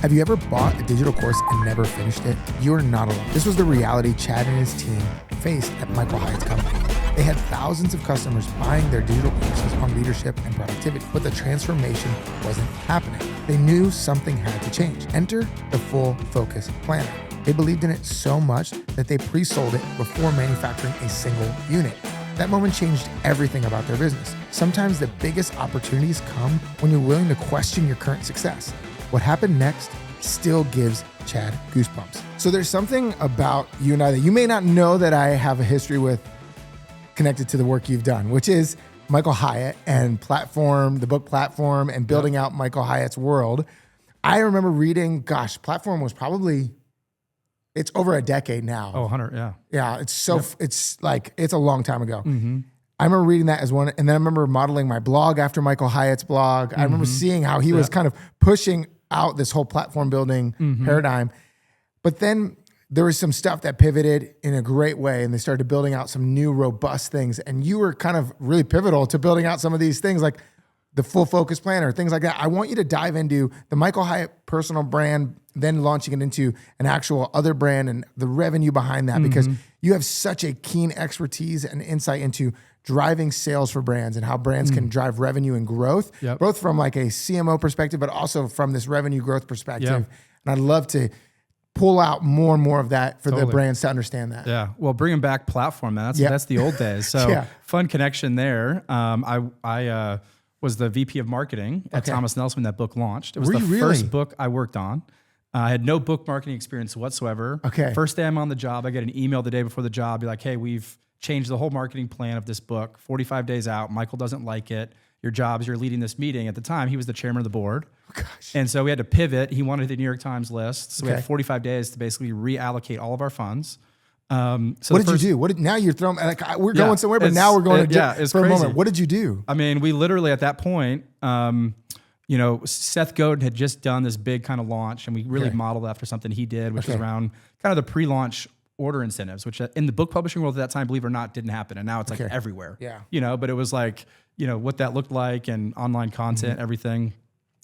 Have you ever bought a digital course and never finished it? You're not alone. This was the reality Chad and his team faced at Michael Hyatt's company. They had thousands of customers buying their digital courses on leadership and productivity, but the transformation wasn't happening. They knew something had to change. Enter the Full Focus Planner. They believed in it so much that they pre-sold it before manufacturing a single unit. That moment changed everything about their business. Sometimes the biggest opportunities come when you're willing to question your current success. What happened next still gives Chad goosebumps. So there's something about you and I that you may not know that I have a history with connected to the work you've done, which is Michael Hyatt and Platform, the book Platform, and building out Michael Hyatt's world. I remember reading, Platform was probably, it's over a decade now. Oh, 100, yeah. Yeah, it's it's a long time ago. Mm-hmm. I remember reading that as one, and then I remember modeling my blog after Michael Hyatt's blog. I remember seeing how he was kind of pushing out this whole platform building paradigm. But then there was some stuff that pivoted in a great way, and they started building out some new robust things. And you were kind of really pivotal to building out some of these things like the Full Focus Planner, things like that. I want you to dive into the Michael Hyatt personal brand, then launching it into an actual other brand and the revenue behind that, because you have such a keen expertise and insight into driving sales for brands and how brands can drive revenue and growth, both from like a CMO perspective, but also from this revenue growth perspective. And I'd love to pull out more and more of that for the brands to understand that. Yeah. Well, bringing back Platform, man, that's the old days. So fun connection there. I was the VP of marketing at Thomas Nelson when that book launched. It was the first book I worked on. I had no book marketing experience whatsoever. First day I'm on the job, I get an email the day before the job, be like, hey, we've changed the whole marketing plan of this book, 45 days out. Michael doesn't like it. Your job is you're leading this meeting. At the time, he was the chairman of the board. And so we had to pivot. He wanted the New York Times list. So we had 45 days to basically reallocate all of our funds. So what did you do? Now you're throwing, we're going somewhere, but now we're going to for a moment. What did you do? I mean, we literally at that point, Seth Godin had just done this big kind of launch, and we really modeled after something he did, which was around kind of the pre-launch order incentives, which in the book publishing world at that time, believe it or not, didn't happen. And now it's like everywhere, but it was like, what that looked like and online content, everything.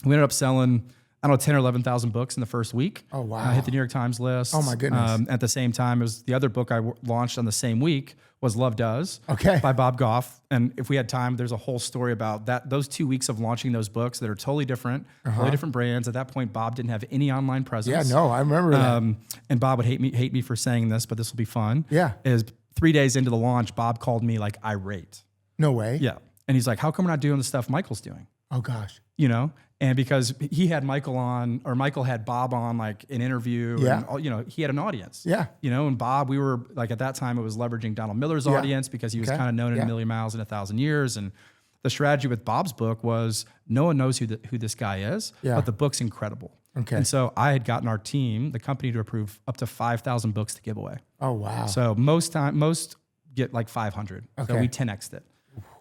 We ended up selling, 10 or 11,000 books in the first week. Oh, wow. I hit the New York Times list. Oh my goodness. At the same time, it was the other book I launched on the same week was Love Does by Bob Goff. And if we had time, there's a whole story about that. Those 2 weeks of launching those books that are totally different, totally different brands. At that point, Bob didn't have any online presence. Yeah, no, I remember that. And Bob would hate me for saying this, but this will be fun. Yeah. Is 3 days into the launch, Bob called me like irate. No way. Yeah. And he's like, how come we're not doing the stuff Michael's doing? Oh gosh. And because he had Michael on, or Michael had Bob on like an interview, and, he had an audience. Yeah. And Bob, we were like, at that time it was leveraging Donald Miller's audience because he was kind of known in A Million Miles in 1,000 Years. And the strategy with Bob's book was no one knows who this guy is, but the book's incredible. And so I had gotten our team, the company, to approve up to 5,000 books to give away. Oh, wow. So most get like 500. So we 10x'd it.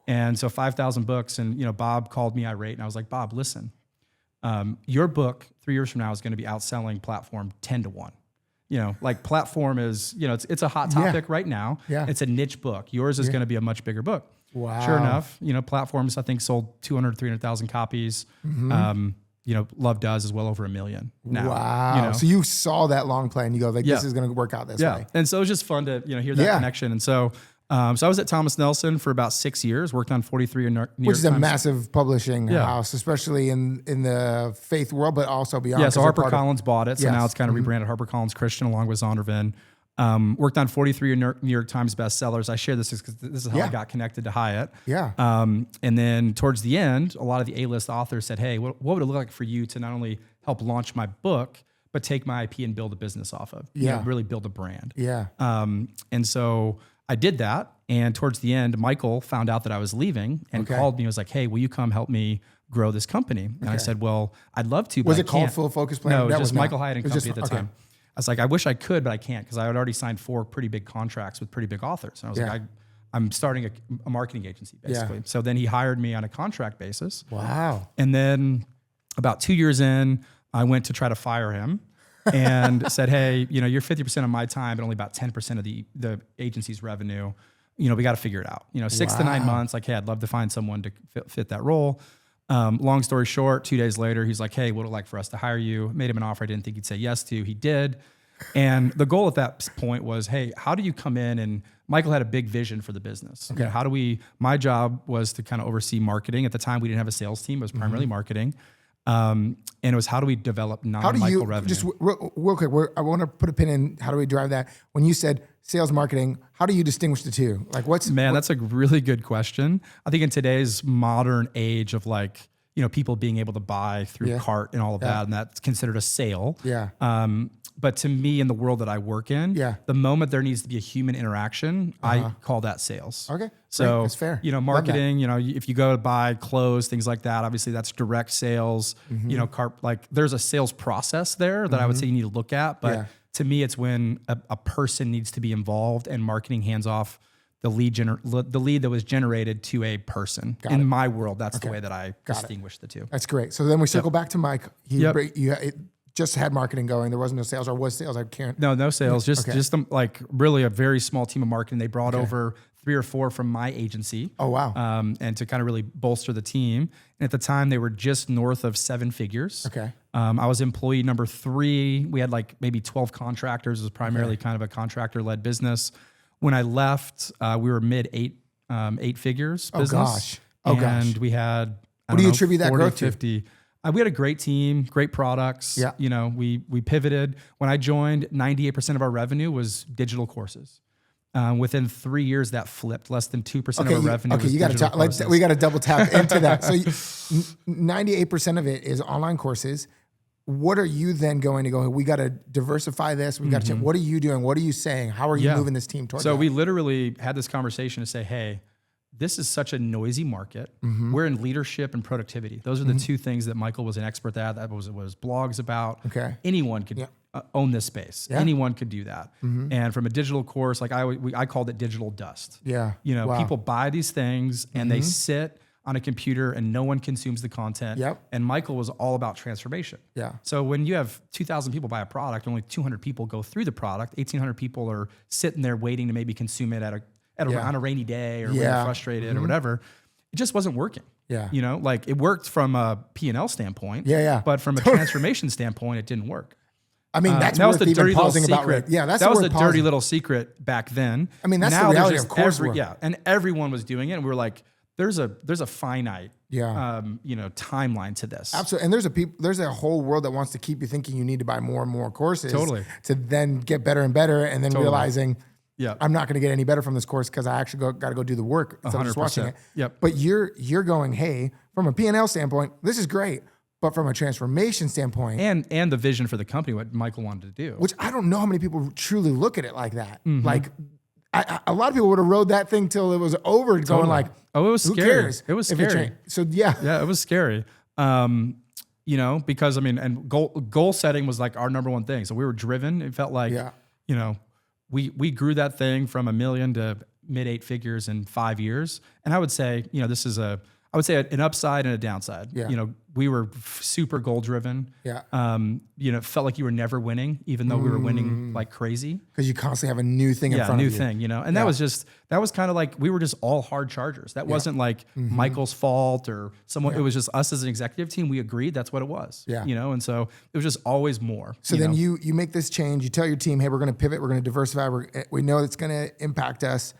And so 5,000 books, and Bob called me irate, and I was like, Bob, listen, your book 3 years from now is going to be outselling Platform 10 to 1. Like Platform is, it's a hot topic right now. Yeah. It's a niche book. Yours is going to be a much bigger book. Wow. Sure enough, Platforms, I think, sold 200, 300,000 copies. Love Does is well over 1 million now. Wow. So you saw that long play and you go like, this is going to work out this way. And so it was just fun to, hear that connection. And so, I was at Thomas Nelson for about 6 years, worked on 43 New York Times. Which is a massive publishing house, especially in the faith world, but also beyond. Yeah, so HarperCollins bought it. So now it's kind of rebranded HarperCollins Christian along with Zondervan. Worked on 43 New York Times bestsellers. I share this because this is how I got connected to Hyatt. Yeah. And then towards the end, a lot of the A-list authors said, hey, what would it look like for you to not only help launch my book, but take my IP and build a business off of? Really build a brand. Yeah. And so I did that. And towards the end, Michael found out that I was leaving and called me and was like, hey, will you come help me grow this company? And I said, well, I'd love to, but was it called Full Focus Planner? No, it was just Michael Hyatt and Company at the time. I was like, I wish I could, but I can't because I had already signed 4 pretty big contracts with pretty big authors. And I was like, I'm starting a marketing agency, basically. Yeah. So then he hired me on a contract basis. Wow. And then about 2 years in, I went to try to fire him and said, hey, you're 50% of my time, but only about 10% of the agency's revenue. We got to figure it out. 6 to 9 months, like, hey, I'd love to find someone to fit that role. Long story short, 2 days later, he's like, hey, what would it like for us to hire you? Made him an offer I didn't think he'd say yes to. He did. And the goal at that point was, hey, how do you come in? And Michael had a big vision for the business. Okay. How do we, my job was to kind of oversee marketing. At the time, we didn't have a sales team. It was primarily marketing. And it was, how do we develop non-Michael revenue? Just real quick, I want to put a pin in, how do we drive that? When you said sales marketing, how do you distinguish the two? Like that's a really good question. I think in today's modern age of like, people being able to buy through cart and all of that, and that's considered a sale. Yeah. But to me, in the world that I work in, the moment there needs to be a human interaction, I call that sales. Okay. So great. That's fair. Marketing, if you go to buy clothes, things like that, obviously that's direct sales, there's a sales process there that I would say you need to look at. But to me, it's when a person needs to be involved and marketing hands off the lead that was generated to a person. In my world, that's the way that I distinguish the two. That's great. So then we circle back to Mike. It just had marketing going. There wasn't no sales, or was sales? I can't. No sales. Just really a very small team of marketing. They brought over 3 or 4 from my agency. Oh, wow. And to kind of really bolster the team. And at the time, they were just north of 7 figures. Okay. I was employee number 3. We had maybe 12 contractors. It was primarily kind of a contractor-led business. When I left, we were mid 8 figures business. And we had, what do you attribute that 40, growth 50. We had a great team, great products. Yeah. We pivoted. When I joined, 98% of our revenue was digital courses. Within 3 years, that flipped. Less than 2% of our revenue. Okay, we got to double tap into that. So 98% of it is online courses. What are you then going to go? We got to diversify this. We got to. What are you doing? What are you saying? How are you moving this team towards? So we literally had this conversation to say, hey, this is such a noisy market. We're in leadership and productivity. Those are the 2 things that Michael was an expert at. That was what his blog's about. Okay. Anyone could own this space. Yeah. Anyone could do that. And from a digital course, I called it digital dust. Yeah. People buy these things and they sit on a computer and no one consumes the content. Yep. And Michael was all about transformation. Yeah. So when you have 2,000 people buy a product, only 200 people go through the product, 1,800 people are sitting there waiting to maybe consume it on a rainy day or when you're frustrated or whatever. It just wasn't working. Yeah. It worked from a P&L standpoint. Yeah. But from a transformation standpoint, it didn't work. I mean, that's worth even pausing about. That was the dirty little secret back then. I mean, that's the reality of coursework. And everyone was doing it. And we were like, there's a finite timeline to this. Absolutely. And there's a whole world that wants to keep you thinking you need to buy more and more courses to then get better and better, and then realizing I'm not going to get any better from this course because I actually got to go do the work instead of just watching it. Yep. But you're going, hey, from a P&L standpoint, this is great. But from a transformation standpoint, and the vision for the company, what Michael wanted to do, which I don't know how many people truly look at it like that. Like a lot of people would have rode that thing till it was over, going like, "Oh, it was who scary. Cares it was scary." So it was scary. Because and goal setting was like our number one thing. So we were driven. It felt like we grew that thing from $1 million to mid 8 figures in 5 years. And I would say, this is an upside and a downside. Yeah. We were super goal driven. Yeah. It felt like you were never winning, even though we were winning like crazy. Because you constantly have a new thing in front of you. Yeah, new thing, and that was kind of like, we were just all hard chargers. That wasn't like Michael's fault or someone, it was just us as an executive team. We agreed that's what it was. Yeah. And so it was just always more. So then you make this change, you tell your team, hey, we're going to pivot, we're going to diversify, we know it's going to impact us.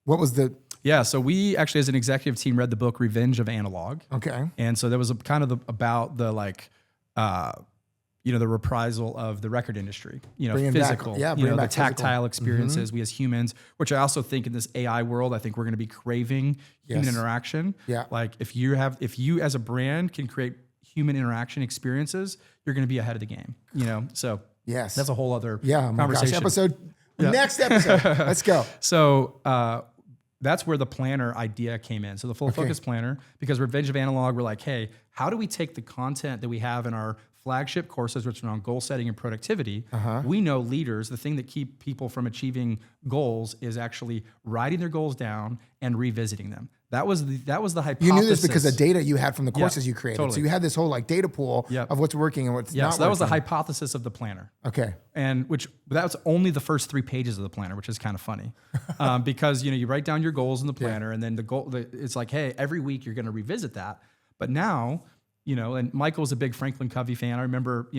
What was the... Yeah, so we actually, as an executive team, read the book Revenge of Analog. Okay. And so there was about the the reprisal of the record industry, physical, the tactile experiences we as humans, which I also think in this AI world, I think we're going to be craving human interaction. Yeah. Like if you as a brand can create human interaction experiences, you're going to be ahead of the game, So yes, that's a whole other conversation. Next episode. Let's go. So, that's where the planner idea came in. So the full focus planner, because Revenge of Analog, we're like, hey, how do we take the content that we have in our flagship courses, which are on goal setting and productivity? We know leaders, the thing that keep people from achieving goals is actually writing their goals down and revisiting them. That was the hypothesis. You knew this because of data you had from the courses you created. Totally. So you had this whole data pool of what's working and what's not working. So that was the hypothesis of the planner. Okay. And that was only the first 3 pages of the planner, which is kind of funny. Because you write down your goals in the planner and then it's like, hey, every week you're going to revisit that. But now, and Michael's a big Franklin Covey fan. I remember,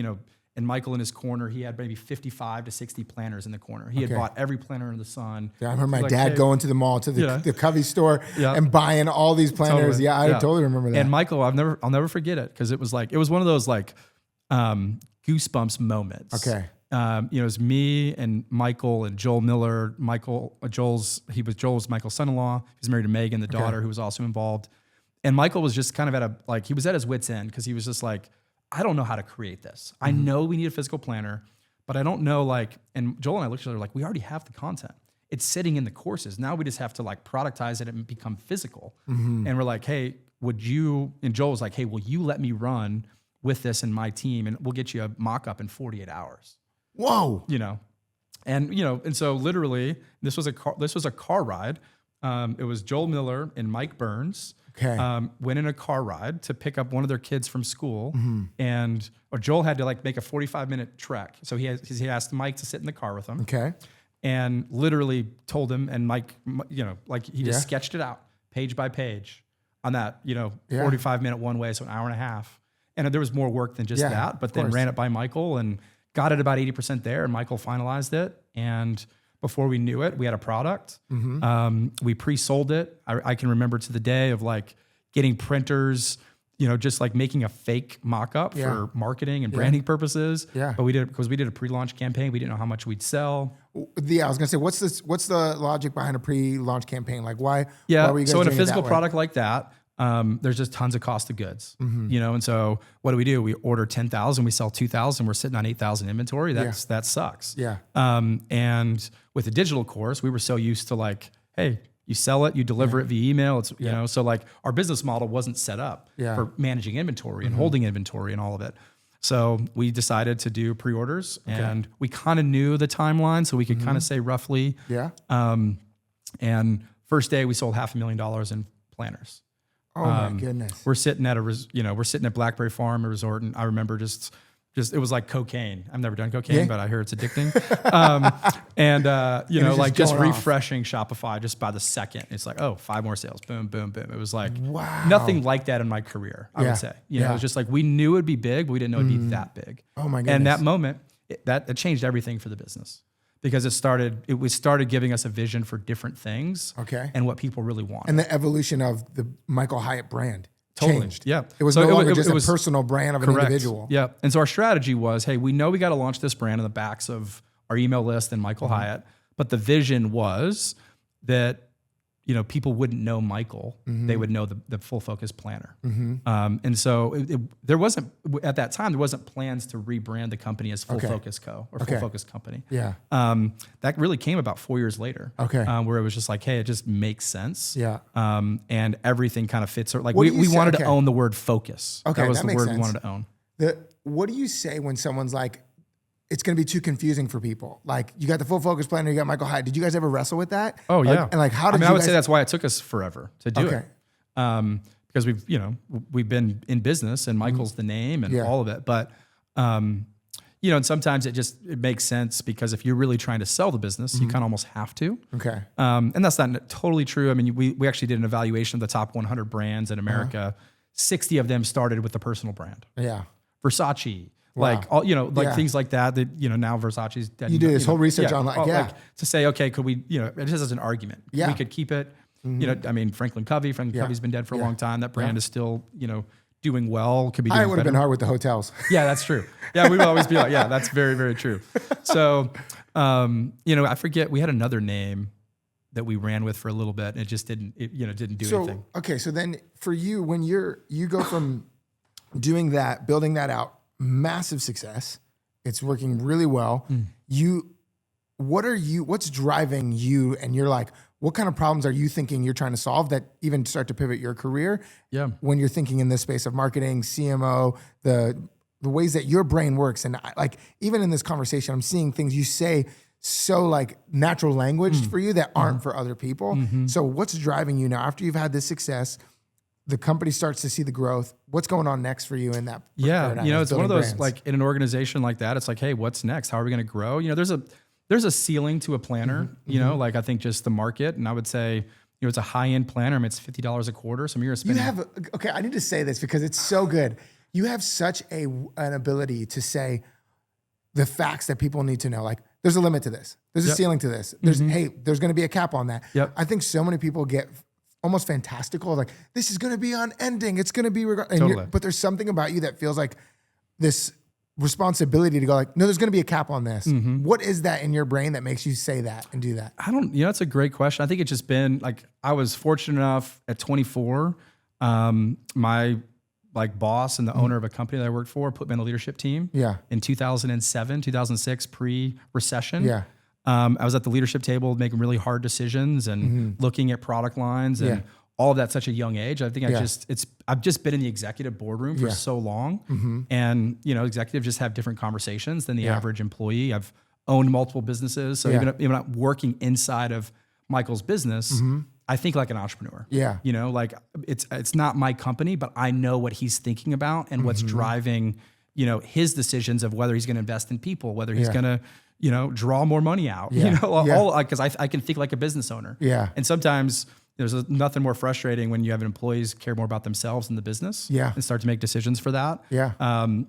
and Michael in his corner, he had maybe 55 to 60 planners in the corner. He had bought every planner under the sun. Yeah, I remember my dad going to the mall, to the Covey store and buying all these planners. Totally. Yeah, I totally remember that. And Michael, I'll never forget it, because it was one of those goosebumps moments. Okay. It was me and Michael and Joel Miller. Joel's Michael's son-in-law. He was married to Megan, the daughter, who was also involved. And Michael was just kind of he was at his wit's end, because he was just like, I don't know how to create this. I know we need a physical planner, but I don't know, and Joel and I looked at each other like, we already have the content. It's sitting in the courses. Now we just have to productize it and become physical. And we're like, hey, and Joel was like, hey, will you let me run with this in my team, and we'll get you a mock-up in 48 hours. Whoa. And so literally this was a car ride. It was Joel Miller and Mike Burns. Went in a car ride to pick up one of their kids from school, or Joel had to make a 45-minute trek. So he asked Mike to sit in the car with him. And literally told him, and Mike, he just sketched it out page by page on that, 45-minute one way, so an hour and a half. And there was more work than just that, but then ran it by Michael and got it about 80% there, and Michael finalized it. And before we knew it, we had a product. We pre-sold it. I can remember to the day of getting printers, just making a fake mock-up for marketing and branding purposes. But we did a pre-launch campaign. We didn't know how much we'd sell. Yeah, I was gonna say, what's the logic behind a pre-launch campaign? Why were you guys doing it that way? So in a physical product like that, there's just tons of cost of goods, and so what do? We order 10,000, we sell 2,000, we're sitting on 8,000 inventory. That sucks. And with the digital course, we were so used to hey, you sell it, you deliver it via email. It's, so our business model wasn't set up for managing inventory and holding inventory and all of it. So we decided to do pre-orders, and we kind of knew the timeline, so we could kind of say roughly. And first day we sold $500,000 in planners. Oh my goodness! We're sitting at Blackberry Farm, a resort, and I remember just it was like cocaine. I've never done cocaine, but I hear it's addicting. Just refreshing Shopify just by the second. It's 5 more sales, boom, boom, boom. It was nothing like that in my career. I would say, it was just we knew it'd be big, but we didn't know it'd be that big. Oh my goodness! And that moment, that changed everything for the business. Because it started giving us a vision for different things, and what people really want, and the evolution of the Michael Hyatt brand changed. Yeah, it was no longer just a personal brand of an individual. Yeah, and so our strategy was, hey, we know we got to launch this brand on the backs of our email list and Michael Hyatt, but the vision was that people wouldn't know Michael; they would know the Full Focus Planner. And so there wasn't, at that time, plans to rebrand the company as Full Focus Co. or Full Focus Company. That really came about 4 years later. Where it was just hey, it just makes sense. And everything kind of fits. We wanted to own the word focus. That was the word we wanted to own. What do you say when someone's it's going to be too confusing for people? You got the Full Focus Planner, you got Michael Hyatt. Did you guys ever wrestle with that? Oh yeah. And how did I would say that's why it took us forever to do it. Because we've been in business, and Michael's the name and all of it. But and sometimes it makes sense, because if you're really trying to sell the business, you kind of almost have to. And that's not totally true. I mean, we actually did an evaluation of the top 100 brands in America. 60 of them started with the personal brand. Versace. Things like that, now Versace's dead. You did this whole research on to say, okay, could we, just as an argument, we could keep it, Franklin Covey's been dead for a long time. That brand is still, doing well. Could be doing I would have been hard with the hotels. Yeah, that's true. Yeah, we would always be that's very, very true. So, I forget, we had another name that we ran with for a little bit, and it just didn't do anything. Okay. So then for you, when you go from doing that, building that out, massive success, it's working really well. What's driving you? And you're what kind of problems are you thinking you're trying to solve that even start to pivot your career? When you're thinking in this space of marketing, CMO, the ways that your brain works. And even in this conversation, I'm seeing things you say so natural language for you that aren't for other people. So what's driving you now after you've had this success? The company starts to see the growth. What's going on next for you in that? It's one of those brands. In an organization like that, it's hey, what's next? How are we going to grow? There's a ceiling to a planner. I think just the market, and I would say it's a high-end planner. I mean, it's $50 a quarter. So you're spending. Okay, I need to say this because it's so good. You have such an ability to say the facts that people need to know. Like, there's a limit to this. There's a ceiling to this. There's there's going to be a cap on that. Yep. I think so many people get almost fantastical. Like, this is going to be unending. It's going to be totally. But there's something about you that feels like this responsibility to go like, no, there's going to be a cap on this. What is that in your brain that makes you say that and do that? It's a great question. I think it's just been like, I was fortunate enough at 24, my boss and the owner of a company that I worked for put me on the leadership team. Yeah. In 2007, 2006, pre-recession. Yeah. I was at the leadership table making really hard decisions and looking at product lines and all of that at such a young age. I think I've just been in the executive boardroom for so long. And, executives just have different conversations than the average employee. I've owned multiple businesses. So even I'm working inside of Michael's business, I think like an entrepreneur. Yeah. It's not my company, but I know what he's thinking about and what's driving, his decisions of whether he's going to invest in people, whether he's going to, draw more money out, because I can think like a business owner. Yeah. And sometimes there's nothing more frustrating when you have employees care more about themselves than the business. Yeah. And start to make decisions for that. Yeah.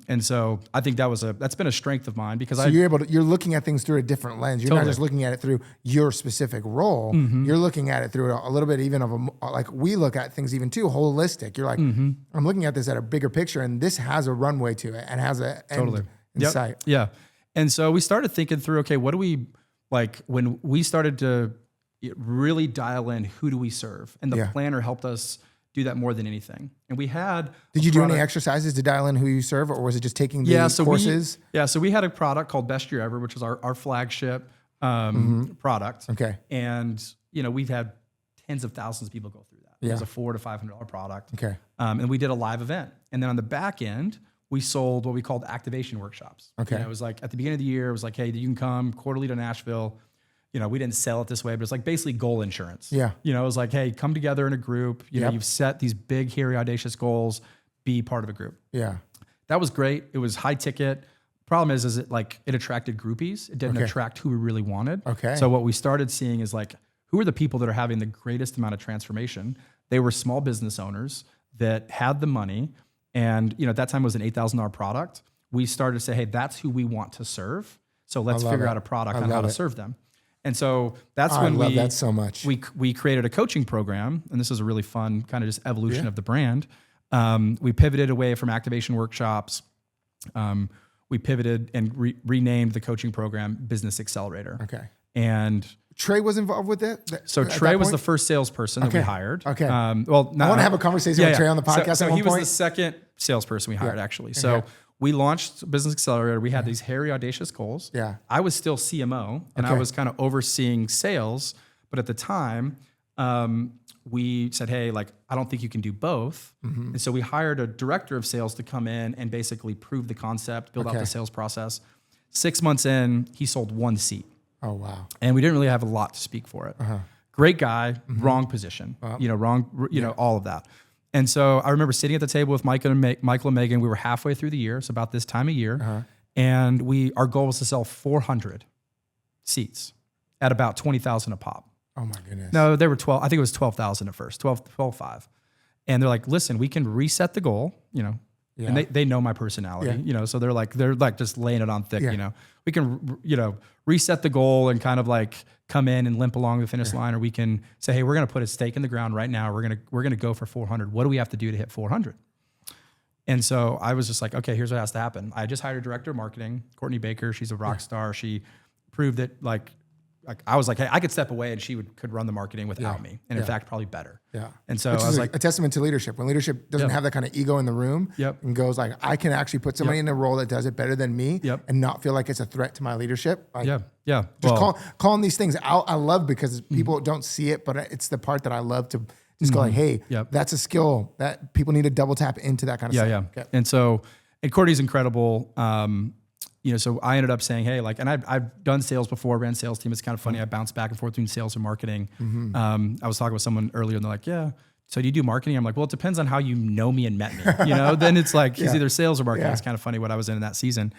And so I think that's been a strength of mine because you're looking at things through a different lens. You're not just looking at it through your specific role. You're looking at it through a little bit even of like we look at things even too holistic. You're like, I'm looking at this at a bigger picture and this has a runway to it and has an end in sight. Yeah. And so we started thinking through, okay, what do we, when we started to really dial in, who do we serve? And the planner helped us do that more than anything. And we had... Did you do any exercises to dial in who you serve, or was it just taking the courses? So we had a product called Best Year Ever, which is our flagship product. Okay. And, we've had tens of thousands of people go through that. Yeah. It was a $400 to $500 product. Okay. And we did a live event. And then on the back end, we sold what we called activation workshops. Okay. It was like at the beginning of the year, it was like, hey, you can come quarterly to Nashville. We didn't sell it this way, but it's like basically goal insurance. Yeah. It was like, hey, come together in a group. You've set these big, hairy, audacious goals. Be part of a group. Yeah. That was great. It was high ticket. Problem is it attracted groupies. It didn't attract who we really wanted. Okay. So what we started seeing is who are the people that are having the greatest amount of transformation? They were small business owners that had the money. And, at that time it was an $8,000 product. We started to say, hey, that's who we want to serve. So let's figure out a product on how to serve them. And so that's when I love that so much. We created a coaching program, and this is a really fun kind of just evolution of the brand. We pivoted away from activation workshops. We pivoted and renamed the coaching program Business Accelerator. Okay. And Trey was involved with it? So Trey was the first salesperson that we hired. Okay. I want to have a conversation with Trey on the podcast so at one he point. was the second salesperson we hired, actually. So we launched Business Accelerator. We had these hairy, audacious goals. Yeah. I was still CMO, and I was kind of overseeing sales. But at the time, we said, hey, I don't think you can do both. And so we hired a director of sales to come in and basically prove the concept, build out the sales process. 6 months in, he sold one seat. Oh, wow. And we didn't really have a lot to speak for it. Great guy, wrong position, all of that. And so I remember sitting at the table with Michael and Megan. We were halfway through the year, so about this time of year. And our goal was to sell 400 seats at about $20,000 a pop. Oh my goodness. No, they were 12. I think it was 12,000 at first, 12.5. And they're like, listen, we can reset the goal, and they know my personality, so they're like just laying it on thick, we can, reset the goal and kind of come in and limp along the finish line, or we can say, hey, we're going to put a stake in the ground right now. We're going to go for 400. What do we have to do to hit 400? And so I was just like, okay, here's what has to happen. I just hired a director of marketing, Courtney Baker. She's a rock star. She proved that I was like, hey, I could step away and she could run the marketing without me. And in fact, probably better. Yeah. And so Which I was a testament to leadership. When leadership doesn't have that kind of ego in the room and goes I can actually put somebody in a role that does it better than me and not feel like it's a threat to my leadership. Just calling these things out. I love because people don't see it, but it's the part that I love to just go hey, that's a skill that people need to double tap into that kind of stuff. Okay. And so, Courtney's incredible. So I ended up saying, hey, and I've done sales before, ran sales team. It's kind of funny. I bounce back and forth between sales and marketing. I was talking with someone earlier and they're like, yeah, so do you do marketing? I'm like, well, it depends on how you know me and met me, then it's it's either sales or marketing. It's kind of funny what I was in that season.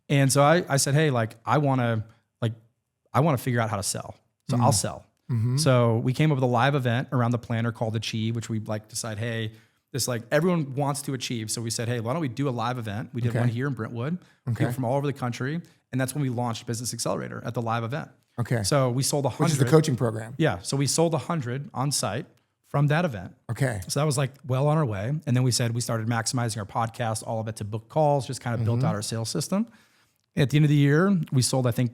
And so I said, hey, I want to figure out how to sell. So I'll sell. Mm-hmm. So we came up with a live event around the planner called Achieve, which we like decide, hey, this like everyone wants to achieve. So we said, hey, why don't we do a live event? We did one here in Brentwood, people from all over the country. And that's when we launched Business Accelerator at the live event. Okay. So we sold 100. Which is the coaching program. Yeah. So we sold 100 on site from that event. Okay. So that was like well on our way. And then we said we started maximizing our podcast, all of it to book calls, just kind of built out our sales system. At the end of the year, we sold, I think,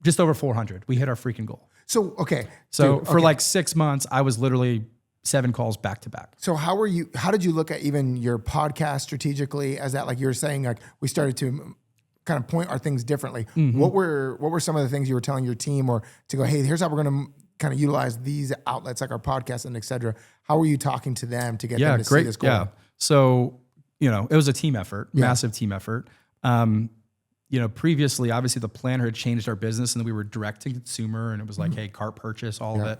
just over 400. We hit our freaking goal. So, okay. So for like 6 months, I was literally 7 calls back to back. So how did you look at even your podcast strategically as that, like you were saying, like we started to kind of point our things differently. Mm-hmm. What were some of the things you were telling your team or to go, hey, here's how we're going to kind of utilize these outlets like our podcast and et cetera. How were you talking to them to get them to see this goal? Yeah. So, it was a team effort, massive team effort. Previously, obviously the planner had changed our business and we were direct to consumer and it was like, hey, cart purchase, all of it.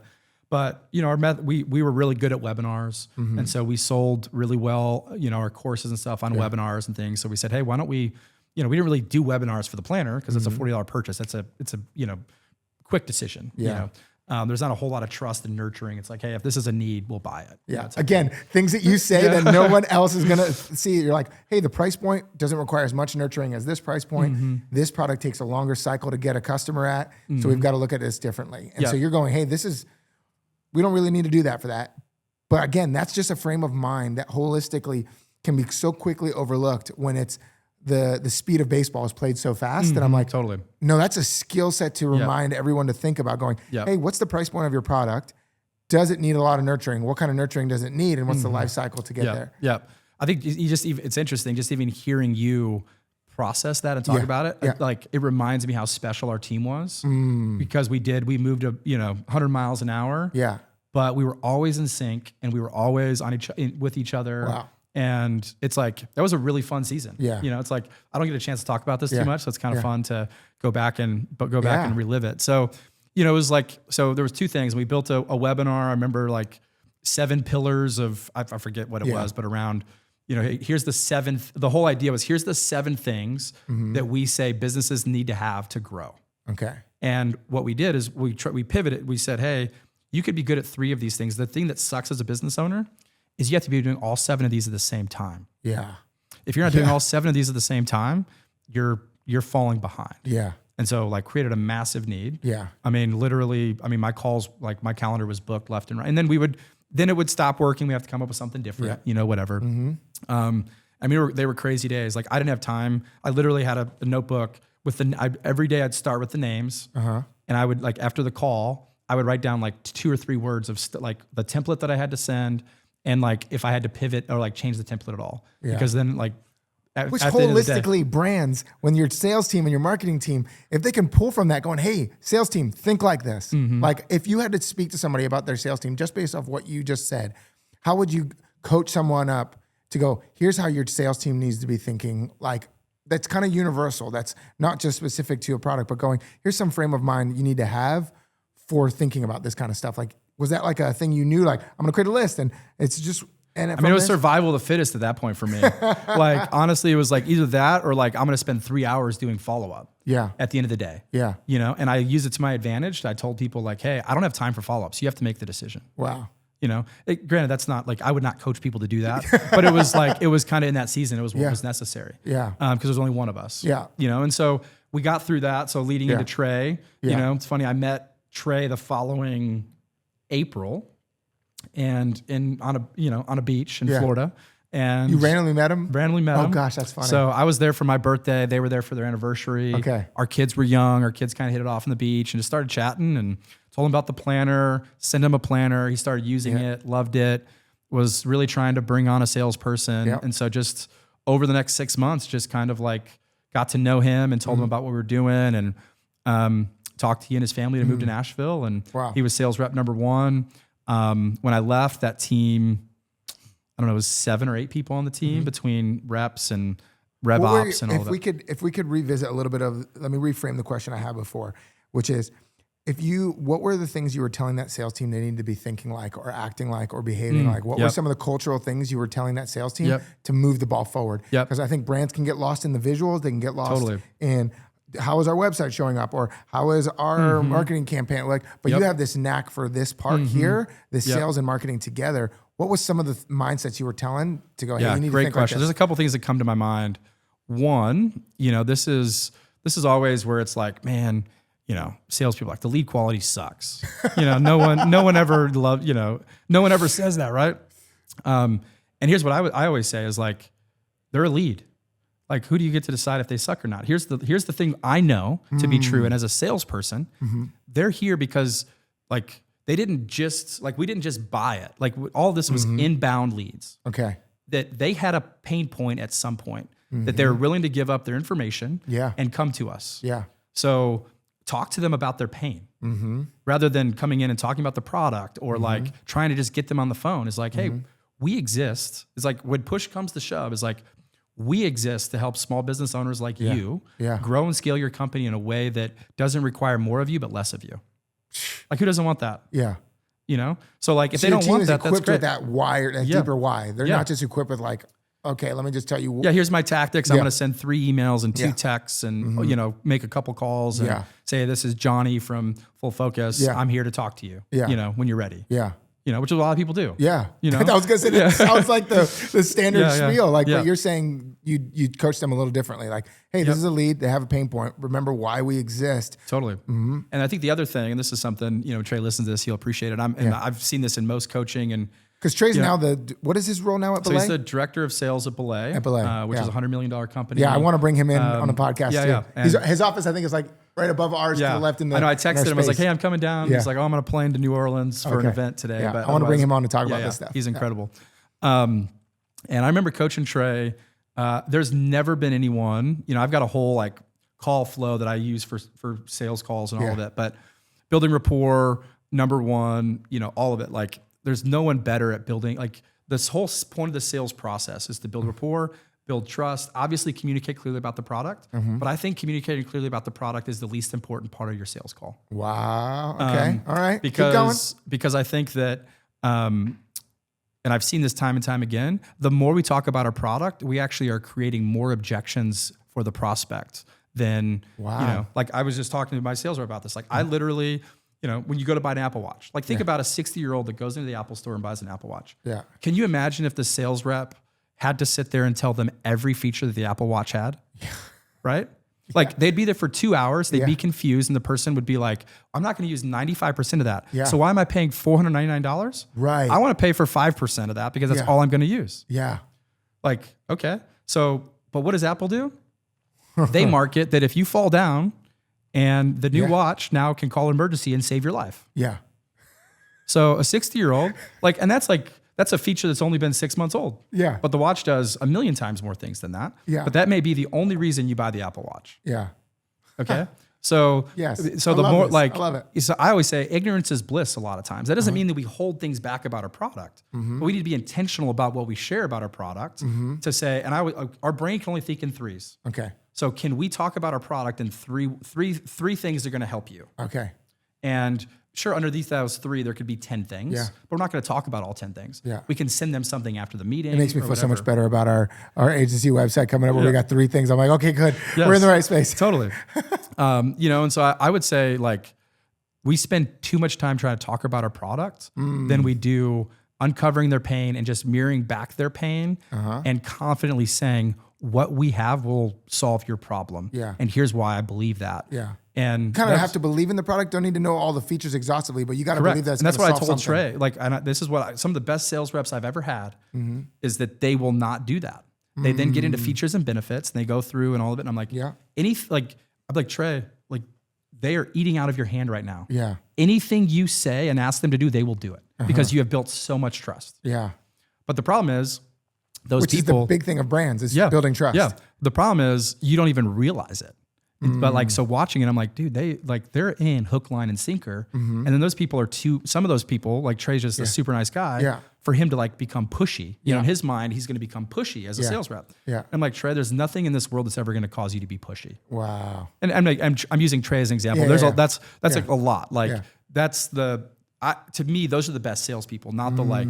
But, our we were really good at webinars. Mm-hmm. And so we sold really well, our courses and stuff on webinars and things. So we said, hey, why don't we, we didn't really do webinars for the planner because it's a $40 purchase. It's a quick decision. Yeah. There's not a whole lot of trust and nurturing. It's like, hey, if this is a need, we'll buy it. Yeah. Again, things that you say that no one else is going to see. You're like, hey, the price point doesn't require as much nurturing as this price point. Mm-hmm. This product takes a longer cycle to get a customer at. Mm-hmm. So we've got to look at this differently. And so you're going, hey, we don't really need to do that for that. But again, that's just a frame of mind that holistically can be so quickly overlooked when it's the speed of baseball is played so fast that I'm like, totally. No, that's a skill set to remind everyone to think about going, hey, what's the price point of your product? Does it need a lot of nurturing? What kind of nurturing does it need? And what's the life cycle to get there? Yeah. I think it's interesting just even hearing you process that and talk about it. Like it reminds me how special our team was because we moved 100 miles an hour. Yeah. But we were always in sync and we were always with each other. Wow. And it's like, that was a really fun season. Yeah. It's like, I don't get a chance to talk about this too much. So it's kind of fun to go back and relive it. So, it was like, so there was 2 things. We built a webinar. I remember like 7 pillars of, I forget what it was, but around, here's the 7th, the whole idea was here's the 7 things that we say businesses need to have to grow. Okay. And what we did is we pivoted. We said, hey, you could be good at 3 of these things. The thing that sucks as a business owner is you have to be doing all 7 of these at the same time. Yeah. If you're not doing all 7 of these at the same time, you're falling behind. Yeah. And so like created a massive need. Yeah. I mean, literally, my calls, like my calendar was booked left and right. And then it would stop working. We have to come up with something different, whatever. Mm-hmm. They were crazy days. Like I didn't have time. I literally had a notebook with every day I'd start with the names and I would after the call, I would write down like 2 or 3 words of the template that I had to send. And if I had to pivot or change the template at all, because then which holistically brands, when your sales team and your marketing team, if they can pull from that going, hey, sales team, think like this. Mm-hmm. Like if you had to speak to somebody about their sales team, just based off what you just said, how would you coach someone up to go, here's how your sales team needs to be thinking? Like that's kind of universal. That's not just specific to a product, but going, here's some frame of mind you need to have for thinking about this kind of stuff. Like, was that like a thing you knew, like, I'm going to create a list and it's just, it was survival of the fittest at that point for me. Honestly, it was either that or I'm going to spend 3 hours doing follow-up. Yeah. At the end of the day. Yeah. And I use it to my advantage. I told people hey, I don't have time for follow-ups. You have to make the decision. Wow. Granted, that's not I would not coach people to do that, but it was it was kind of in that season. It was what was necessary. Yeah. Because there's only one of us. Yeah. And so we got through that. So leading into Trey, it's funny. I met Trey the following April and on a beach in Florida. And you randomly met him? Randomly met him. Oh gosh, that's funny. So I was there for my birthday. They were there for their anniversary. Okay. Our kids were young. Our kids kind of hit it off on the beach and just started chatting and told him about the planner, sent him a planner. He started using it, loved it, was really trying to bring on a salesperson. Yep. And so just over the next 6 months, just kind of got to know him and told him about what we were doing and talked to he and his family to move to Nashville. And he was sales rep number 1. When I left that team, I don't know, it was 7 or 8 people on the team between reps and rev ops and all of that. If we could revisit a little bit of, let me reframe the question I had before, which is, what were the things you were telling that sales team they needed to be thinking like or acting like or behaving like? What were some of the cultural things you were telling that sales team to move the ball forward? Because I think brands can get lost in the visuals. They can get lost in how is our website showing up, or how is our marketing campaign? Like, but you have this knack for this part here, this sales and marketing together. What was some of the mindsets you were telling to go, hey, you need to think question. Like There's a couple things that come to my mind. One, this is always where it's like, man, salespeople like the lead quality sucks. No one ever no one ever says that, right? And here's what I always say is like, they're a lead. Like, who do you get to decide if they suck or not? Here's the thing I know to be true. And as a salesperson, they're here because like we didn't just buy it. Like all this was inbound leads. Okay. That they had a pain point at some point that they're willing to give up their information and come to us. Yeah. So talk to them about their pain rather than coming in and talking about the product or like trying to just get them on the phone. It's like, hey, we exist. It's like when push comes to shove, it's like, we exist to help small business owners like you grow and scale your company in a way that doesn't require more of you, but less of you. Like, who doesn't want that? Yeah. So like if they don't want that, that's great. With that deeper why. They're not just equipped with like, okay, let me just tell you. Yeah, here's my tactics. I'm going to send 3 emails and 2 texts and, make a couple calls and say, this is Johnny from Full Focus. Yeah. I'm here to talk to you, when you're ready. Yeah. Which a lot of people do. Yeah. I was going to say, that sounds like the standard spiel. Like, but you're saying you coach them a little differently. Like, hey, this is a lead. They have a pain point. Remember why we exist. Totally. And I think the other thing, and this is something, Trey listens to this, he'll appreciate it. And I've seen this in most coaching and, because Trey's now what is his role now at Belay? So he's the director of sales at Belay. Which is a $100 million company. Yeah, I want to bring him in on the podcast too. His office, I think, is like right above ours to the left in the. I know. I texted him. I was like, "Hey, I'm coming down." He's like, "Oh, I'm on a plane to New Orleans for an event today." Yeah. But I want to bring him on to talk about this stuff. He's incredible. And I remember coaching Trey. There's never been anyone. I've got a whole like call flow that I use for sales calls and all of it. But building rapport, number one. All of it. Like, there's no one better at building. Like, this whole point of the sales process is to build rapport, build trust, obviously communicate clearly about the product. But I think communicating clearly about the product is the least important part of your sales call. Wow. Okay. All right. Because I think that, and I've seen this time and time again, the more we talk about our product, we actually are creating more objections for the prospect than, like I was just talking to my sales rep about this. Like I literally, when you go to buy an Apple Watch, like think about a 60-year-old that goes into the Apple store and buys an Apple Watch. Yeah. Can you imagine if the sales rep had to sit there and tell them every feature that the Apple Watch had? Right? Like they'd be there for 2 hours, they'd be confused, and the person would be like, I'm not going to use 95% of that. Yeah. So why am I paying $499? Right. I want to pay for 5% of that because that's all I'm going to use. Yeah. Like, okay. So, but what does Apple do? They market that if you fall down, and the new watch now can call an emergency and save your life. Yeah. So a 60-year-old, like, and that's a feature that's only been 6 months old. Yeah. But the watch does 1 million times more things than that. Yeah. But that may be the only reason you buy the Apple Watch. Yeah. Okay. So yes. So the more like, I love it. So I always say ignorance is bliss a lot of times. That doesn't mean that we hold things back about our product, but we need to be intentional about what we share about our product to say, and our brain can only think in threes. Okay. So can we talk about our product in three things that are going to help you? Okay. And sure, underneath those 3, there could be 10 things, but we're not going to talk about all 10 things. Yeah. We can send them something after the meeting. It makes me feel so much better about our agency website coming up where we got 3 things. I'm like, okay, good. Yes. We're in the right space. Totally. And so I would say like we spend too much time trying to talk about our product than we do uncovering their pain and just mirroring back their pain and confidently saying, what we have will solve your problem. Yeah. And here's why I believe that. Yeah. And kind of have to believe in the product. Don't need to know all the features exhaustively, but you got to believe that. And that's what I told Trey. Like, this is what some of the best sales reps I've ever had is that they will not do that. They then get into features and benefits and they go through and all of it. And I'm like, I'm like, Trey, like they are eating out of your hand right now. Yeah. Anything you say and ask them to do, they will do it because you have built so much trust. Yeah. But the problem is, Which is the big thing of brands is building trust. Yeah. The problem is you don't even realize it. But like, so watching it, I'm like, dude, they're in hook, line, and sinker. And then those people are some of those people, like Trey's just a super nice guy. Yeah. For him to like become pushy, you know, in his mind, he's going to become pushy as a sales rep. Yeah. I'm like, Trey, there's nothing in this world that's ever going to cause you to be pushy. Wow. And I'm using Trey as an example. That's like a lot. Like that's to me, those are the best salespeople, not the like,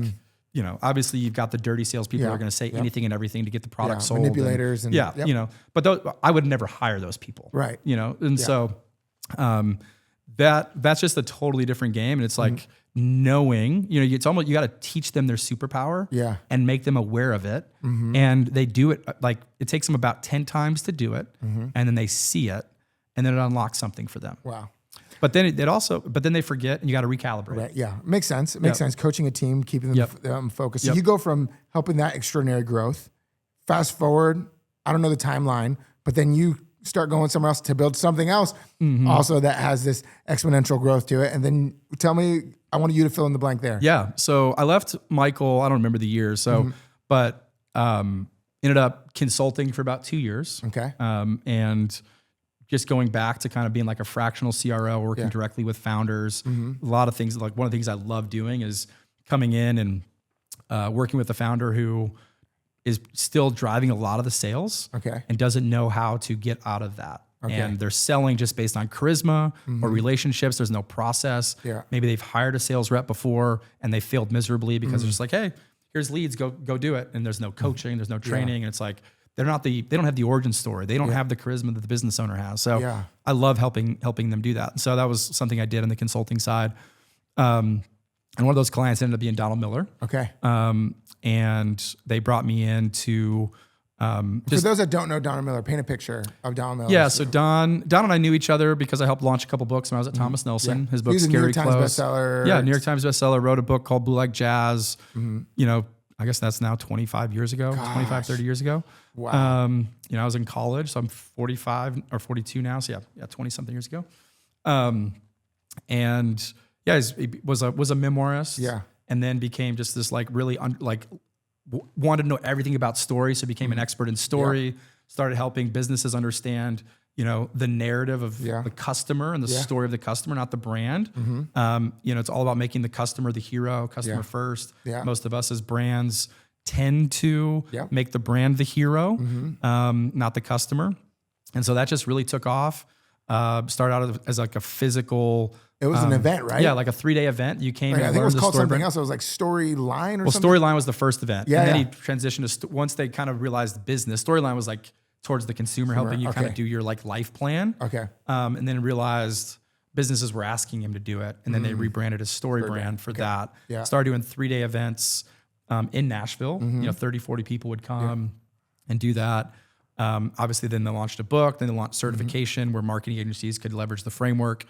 obviously you've got the dirty salespeople who are going to say anything and everything to get the product sold. Manipulators. But I would never hire those people. Right. So that's just a totally different game. And it's like knowing, it's almost, you got to teach them their superpower and make them aware of it. And they do it, like it takes them about 10 times to do it. And then they see it and then it unlocks something for them. Wow. But then then they forget and you got to recalibrate. Right. Yeah. Makes sense. It makes sense. Coaching a team, keeping them focused. So you go from helping that extraordinary growth, fast forward, I don't know the timeline, but then you start going somewhere else to build something else also that has this exponential growth to it. And then tell me, I want you to fill in the blank there. Yeah. So I left Michael, I don't remember the years. So, but ended up consulting for about 2 years. Okay. And just going back to kind of being like a fractional CRO, working directly with founders. A lot of things, like one of the things I love doing is coming in and working with a founder who is still driving a lot of the sales and doesn't know how to get out of that. And they're selling just based on charisma or relationships. There's no process. Maybe they've hired a sales rep before and they failed miserably because they're just like, hey, here's leads, go do it. And there's no coaching, there's no training. And it's like, they don't have the origin story. They don't have the charisma that the business owner has. So I love helping them do that. And so that was something I did on the consulting side. And one of those clients ended up being Donald Miller. Okay. And they brought me in to, for those that don't know Donald Miller, paint a picture of Donald Miller. Yeah. So Don and I knew each other because I helped launch a couple books when I was at Thomas Nelson. His book, Scary Close. New York Times bestseller. Yeah. New York Times bestseller, wrote a book called Blue Like Jazz. I guess that's now 25 years ago, 25, 30 years ago. Wow. I was in college, so I'm 45 or 42 now. So 20 something years ago. And he was a memoirist. Yeah. And then became just this like really wanted to know everything about story. So became an expert in story, started helping businesses understand, the narrative of the customer and the story of the customer, not the brand. It's all about making the customer the hero, customer first. Most of us as brands tend to make the brand the hero, not the customer. And so that just really took off. Started out as like a physical. It was an event, right? Yeah, like a 3-day event. You came. I think it was called something else. It was like Storyline or something. Well, Storyline was the first event. And then he transitioned to once they kind of realized business. Storyline was like towards the consumer, helping you kind of do your like life plan. Okay. And then realized businesses were asking him to do it. And then they rebranded as StoryBrand for that. Yeah. Started doing 3-day events in Nashville. 30, 40 people would come and do that. Obviously, then they launched a book. Then they launched certification where marketing agencies could leverage the framework.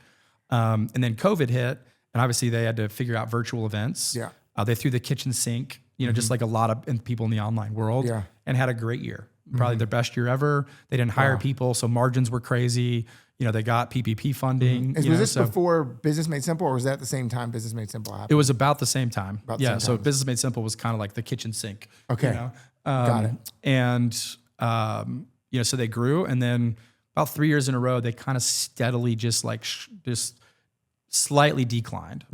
And then COVID hit, and obviously they had to figure out virtual events. Yeah. They threw the kitchen sink, just like a lot of people in the online world, and had a great year. Probably their best year ever. They didn't hire people, so margins were crazy. They got PPP funding. Was this before Business Made Simple, or was that at the same time Business Made Simple happened? It was about the same time. So Business Made Simple was kind of like the kitchen sink. Okay. Got it. And so they grew, and then about 3 years in a row, they kind of steadily just slightly declined,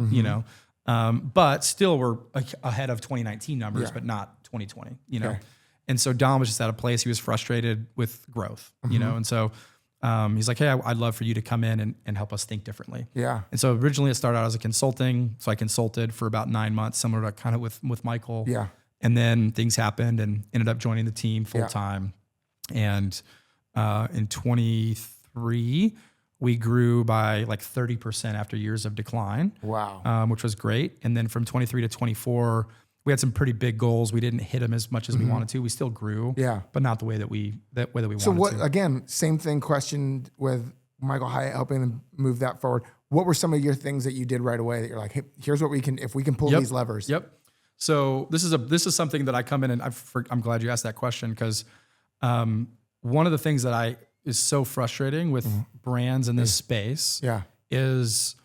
but still were ahead of 2019 numbers, but not 2020, And so Don was just at a place, he was frustrated with growth, and so he's like, hey, I'd love for you to come in and help us think differently. Yeah. And so originally it started out as a consulting. So I consulted for about 9 months, similar to kind of with Michael. Yeah. And then things happened and ended up joining the team full time. And in 23, we grew by like 30% after years of decline. Wow. Which was great. And then from 23 to 24, we had some pretty big goals. We didn't hit them as much as we wanted to. We still grew, but not the way that we wanted to. So again, same thing question with Michael Hyatt helping them move that forward. What were some of your things that you did right away that you're like, hey, here's what we can, if we can pull these levers? Yep. So this is something that I come in and I'm glad you asked that question because one of the things that is so frustrating with brands in this space is,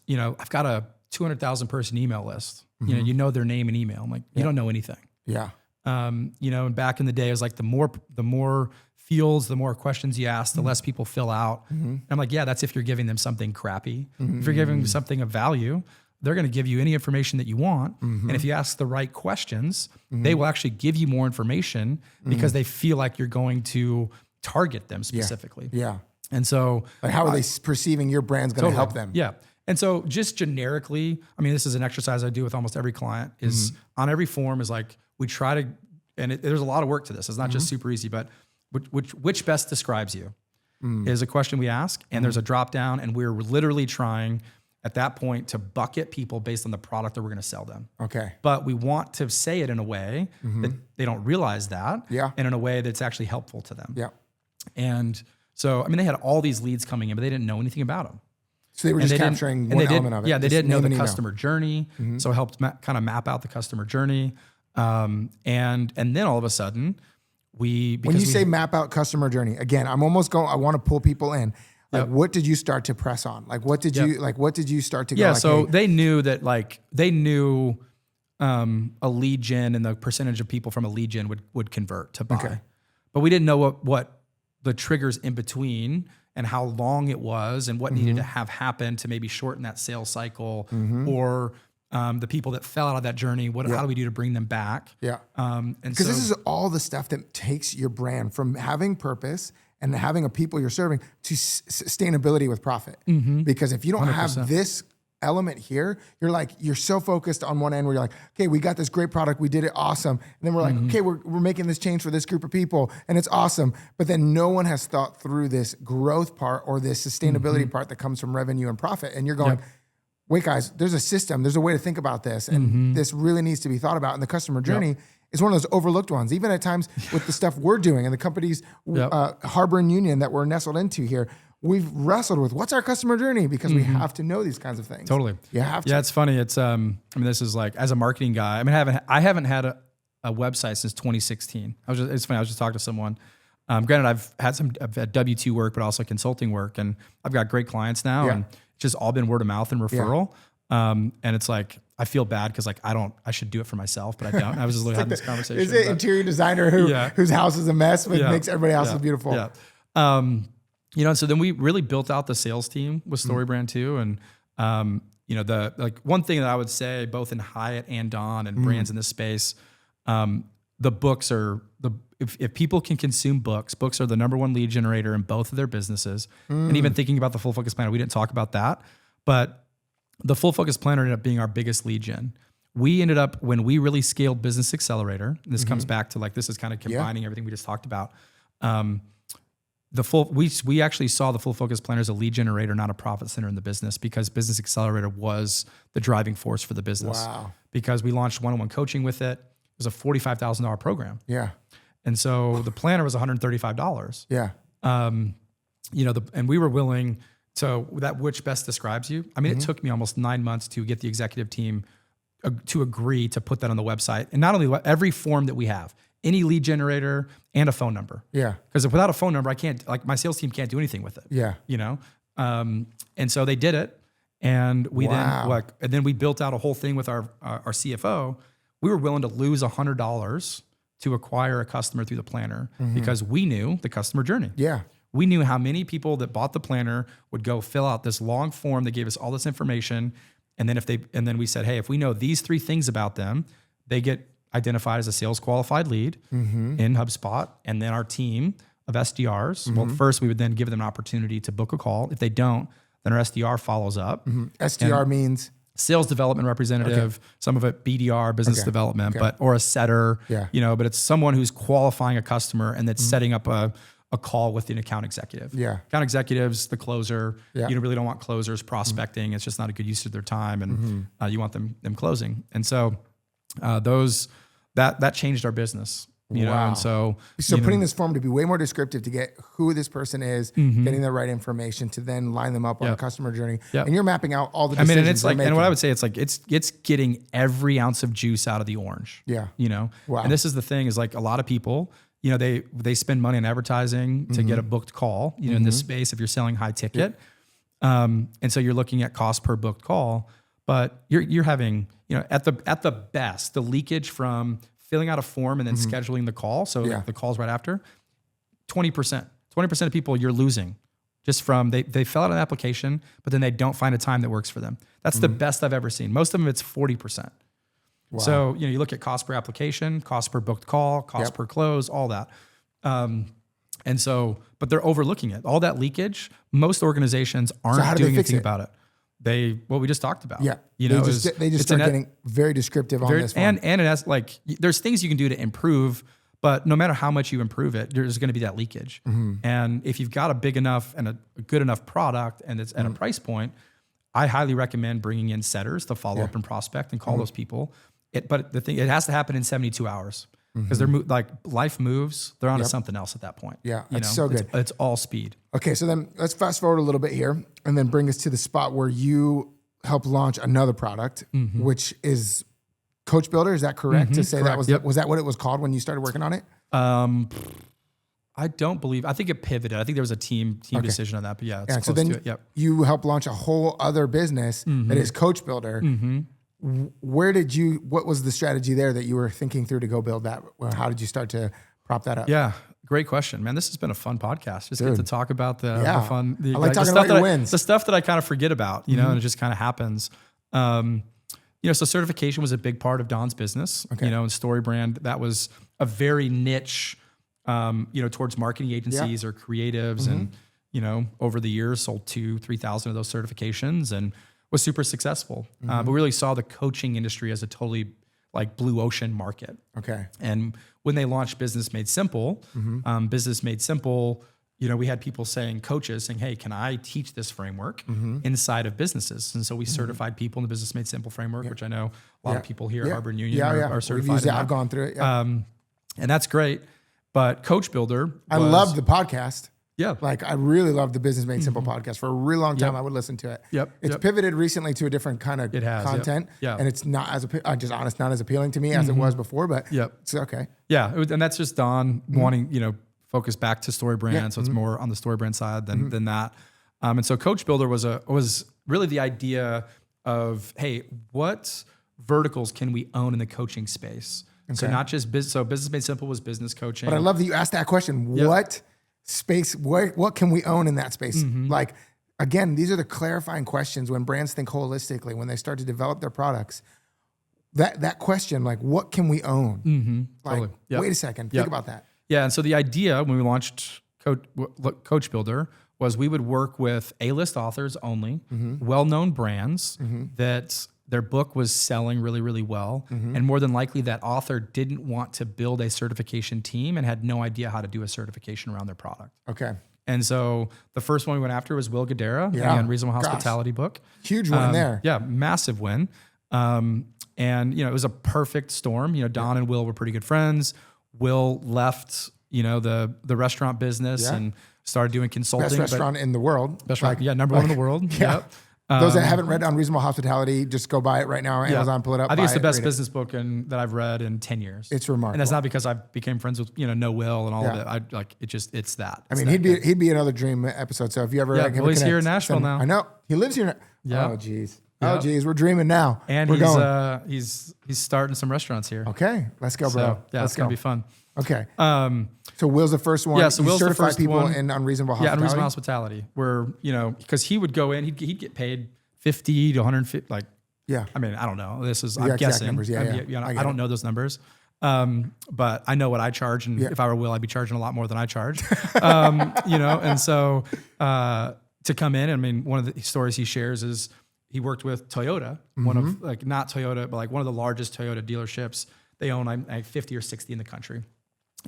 I've got a 200,000 person email list. You know their name and email. I'm like, you don't know anything. Yeah. And back in the day, it was like the more fields, the more questions you ask, the less people fill out. And I'm like, yeah, that's if you're giving them something crappy. If you're giving them something of value, they're going to give you any information that you want. And if you ask the right questions, they will actually give you more information because they feel like you're going to target them specifically. Yeah. And so like how are they perceiving your brand's going to help them? Yeah. And so just generically, I mean, this is an exercise I do with almost every client is on every form is like, we try to, and there's a lot of work to this. It's not just super easy, but which best describes you is a question we ask. And there's a drop down, and we're literally trying at that point to bucket people based on the product that we're going to sell them. Okay. But we want to say it in a way that they don't realize that, and in a way that's actually helpful to them. Yeah. And so, I mean, they had all these leads coming in, but they didn't know anything about them. So they were just capturing one element of it. Yeah, they didn't know the customer journey. So it helped kind of map out the customer journey. And then all of a sudden, when you say map out customer journey, again, I want to pull people in. Like, what did you start to press on? Like, what did you start to go? Yeah, like, so they knew that, like, a lead gen and the percentage of people from a lead gen would convert to buy. Okay. But we didn't know what the triggers in between and how long it was and what needed to have happen to maybe shorten that sales cycle or the people that fell out of that journey. How do we do to bring them back? Yeah. Because this is all the stuff that takes your brand from having purpose and having a people you're serving to sustainability with profit. Because if you don't 100%. Have this element here, you're so focused on one end where you're like, okay, we got this great product, we did it awesome. And then we're like, okay, we're making this change for this group of people and it's awesome. But then no one has thought through this growth part or this sustainability part that comes from revenue and profit. And you're going, wait guys, there's a system, there's a way to think about this. And this really needs to be thought about. And the customer journey is one of those overlooked ones. Even at times with the stuff we're doing and the companies, Harbor and Union that we're nestled into here, we've wrestled with what's our customer journey because we have to know these kinds of things. Totally. You have to. Yeah, it's funny. It's, I mean, this is like, as a marketing guy, I mean, I haven't had a website since 2016. It's funny. I was just talking to someone. Granted, I've had W-2 work, but also consulting work, and I've got great clients now, and it's just all been word of mouth and referral. And it's like, I feel bad because like I should do it for myself, but I don't. I was just having this conversation. Is it interior designer whose house is a mess, but makes everybody else's beautiful? Yeah. And so then we really built out the sales team with StoryBrand too. And, one thing that I would say both in Hyatt and Don and brands in this space, the books are if people can consume books are the number one lead generator in both of their businesses. And even thinking about the Full Focus Planner, we didn't talk about that, but the Full Focus Planner ended up being our biggest lead gen. We ended up, when we really scaled Business Accelerator, and this comes back to like, this is kind of combining everything we just talked about. We actually saw the Full Focus Planner as a lead generator, not a profit center in the business, because Business Accelerator was the driving force for the business. Wow. Because we launched one-on-one coaching with it. It was a $45,000 program. Yeah. And so the planner was $135. Yeah. And we were willing to, which best describes you. I mean, it took me almost 9 months to get the executive team to agree to put that on the website. And not only every form that we have, any lead generator and a phone number. Yeah. Because without a phone number, I can't, like, my sales team can't do anything with it. Yeah. And so they did it. And we then we built out a whole thing with our CFO. We were willing to lose $100 to acquire a customer through the planner because we knew the customer journey. Yeah. We knew how many people that bought the planner would go fill out this long form that gave us all this information. And then we said, hey, if we know these 3 things about them, they get identified as a sales qualified lead in HubSpot. And then our team of SDRs, well, first we would then give them an opportunity to book a call. If they don't, then our SDR follows up. SDR means? Sales development representative, some of it BDR, business development, or a setter, but it's someone who's qualifying a customer and that's setting up a call with an account executive. Yeah. Account executives, the closer. Yeah. You really don't want closers prospecting. It's just not a good use of their time, and you want them closing. And so that changed our business. You know, and so putting this form to be way more descriptive to get who this person is, getting the right information to then line them up on the customer journey, and you're mapping out all the decisions. And it's like, and what I would say, it's like it's getting every ounce of juice out of the orange. Yeah, and this is the thing is like a lot of people, they spend money on advertising to get a booked call. In this space, if you're selling high ticket, and so you're looking at cost per booked call, but you're having at the best the leakage from filling out a form and then scheduling the call. So the call's right after. 20% of people you're losing just from they fill out an application, but then they don't find a time that works for them. That's the best I've ever seen. Most of them, it's 40%. Wow. So, you look at cost per application, cost per booked call, cost per close, all that. And so, but they're overlooking it. All that leakage, most organizations aren't doing anything about it. what we just talked about. Yeah. You know, they just start getting very descriptive on this one. And it has like, there's things you can do to improve, but no matter how much you improve it, there's going to be that leakage. And if you've got a big enough and a good enough product and it's at a price point, I highly recommend bringing in setters to follow up and prospect and call those people. But the thing, it has to happen in 72 hours because they're like life moves. They're onto something else at that point. Yeah, it's so good. It's all speed. Okay, so then let's fast forward a little bit here and then bring us to the spot where you help launch another product, which is Coach Builder. Is that correct to say? Correct. Was that what it was called when you started working on it? I don't believe. I think it pivoted. I think there was a team decision on that. But yeah, it's close so then to it. Yep. You help launch a whole other business that is Coach Builder. What was the strategy there that you were thinking through to go build that? How did you start to prop that up? Yeah, great question, man. This has been a fun podcast. Just get to talk about the fun. I like talking about your wins. The stuff that I kind of forget about, you know, and it just kind of happens. You know, so certification was a big part of Don's business. Okay. You know, and StoryBrand, that was a very niche, you know, towards marketing agencies or creatives, and you know, over the years sold 2,000-3,000 of those certifications and was super successful. But we really saw the coaching industry as a totally like blue ocean market. Okay. And when they launched Business Made Simple, you know, we had people coaches saying, hey, can I teach this framework inside of businesses? And so we certified people in the Business Made Simple framework, which I know a lot of people here at Harbor and Union are certified. We've used it. I've gone through it. And that's great. But Coach Builder, I love the podcast. Yeah. Like I really love the Business Made Simple podcast. For a really long time, I would listen to it. It's pivoted recently to a different kind of content. And it's not as, not as appealing to me as it was before, but it's okay. Yeah. And that's just Don wanting, you know, focus back to StoryBrand. So it's more on the StoryBrand side than that. And so Coach Builder was really the idea of, hey, what verticals can we own in the coaching space? Okay. So not just business. So Business Made Simple was business coaching. But I love that you asked that question. What space, what can we own in that space? Like, again, these are the clarifying questions when brands think holistically, when they start to develop their products. That question, like, what can we own? Like, wait a second, think about that. Yeah, and so the idea when we launched Coach Builder was we would work with A-list authors only, well-known brands that their book was selling really, really well. And more than likely that author didn't want to build a certification team and had no idea how to do a certification around their product. Okay. And so the first one we went after was Will Guidara, the Unreasonable Hospitality book. Huge win there. Yeah, massive win. And, you know, it was a perfect storm. You know, Don and Will were pretty good friends. Will left, you know, the restaurant business and started doing consulting. Best restaurant in the world. Best restaurant, number one in the world. Yep. Those that haven't read Unreasonable Hospitality, just go buy it right now. Amazon, pull it up. I think it's the best business book that I've read in 10 years. It's remarkable. And that's not because I became friends with, you know Will and all of it. It's that. I mean, he'd be another dream episode. So if you ever well, he's here in Nashville now. I know. He lives here. Oh, geez. Oh, geez. We're dreaming now. And he's starting some restaurants here. Okay. Let's go, bro. So, it's going to be fun. Okay. So Will's the first one. Yeah, so Will's the first people one. in Unreasonable Hospitality. Yeah, Unreasonable Hospitality. Where, you know, because he would go in, he'd get paid 50 to 150, like, I mean, I don't know. I'm guessing. Numbers. I don't know those numbers. But I know what I charge. And if I were Will, I'd be charging a lot more than I charge. You know, and so to come in, I mean, one of the stories he shares is he worked with Toyota, one of, like, not Toyota, but like one of the largest Toyota dealerships. They own like 50 or 60 in the country.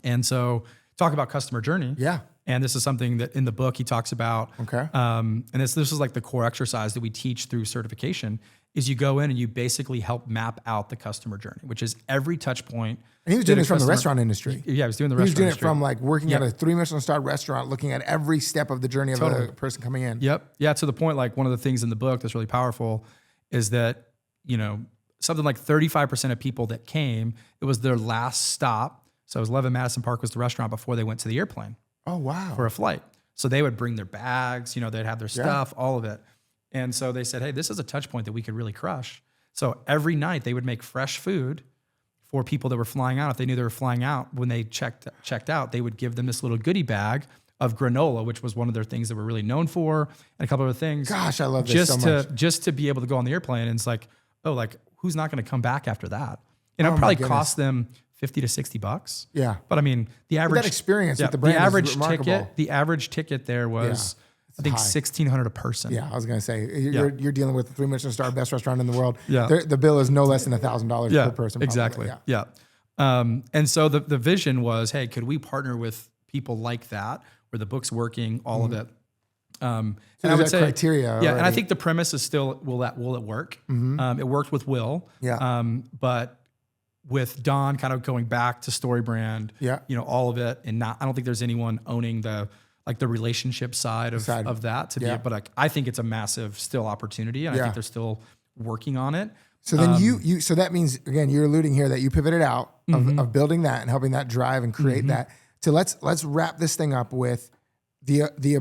And so talk about customer journey. Yeah. And this is something that in the book he talks about. Okay. And this is like the core exercise that we teach through certification is you go in and you basically help map out the customer journey, which is every touch point. And he was doing this from the restaurant industry. Yeah, he was doing the restaurant industry. He was doing it from like working at a 3 Michelin-star restaurant, looking at every step of the journey of the person coming in. Yep. Yeah, to the point, like one of the things in the book that's really powerful is that, you know, something like 35% of people that came, it was their last stop. So it was 11 Madison Park was the restaurant before they went to the airplane. Oh, wow. For a flight. So they would bring their bags, you know, they'd have their stuff, all of it. And so they said, hey, this is a touch point that we could really crush. So every night they would make fresh food for people that were flying out. If they knew they were flying out, when they checked out, they would give them this little goodie bag of granola, which was one of their things that we're really known for, and a couple other things. Gosh, I love this so much. Just to be able to go on the airplane. And it's like, oh, like, who's not going to come back after that? And it probably cost them $50 to $60. Yeah. But I mean, the average that experience with the brand is remarkable. The average ticket there was I think $1,600 a person. Yeah, I was going to say, you're dealing with a 3 Michelin star, best restaurant in the world. Yeah. The bill is no less than $1,000 per person. Probably. Exactly. Yeah. And so the vision was, hey, could we partner with people like that, where the book's working, all of it? So and I would say criteria. Yeah. Already. And I think the premise is still, will it work? It worked with Will. Yeah. But with Don kind of going back to StoryBrand, all of it, and I don't think there's anyone owning the relationship side of that to be, but I think it's a massive still opportunity, and I think they're still working on it. So then so that means, again, you're alluding here that you pivoted out of building that and helping that drive and create that. So let's wrap this thing up with the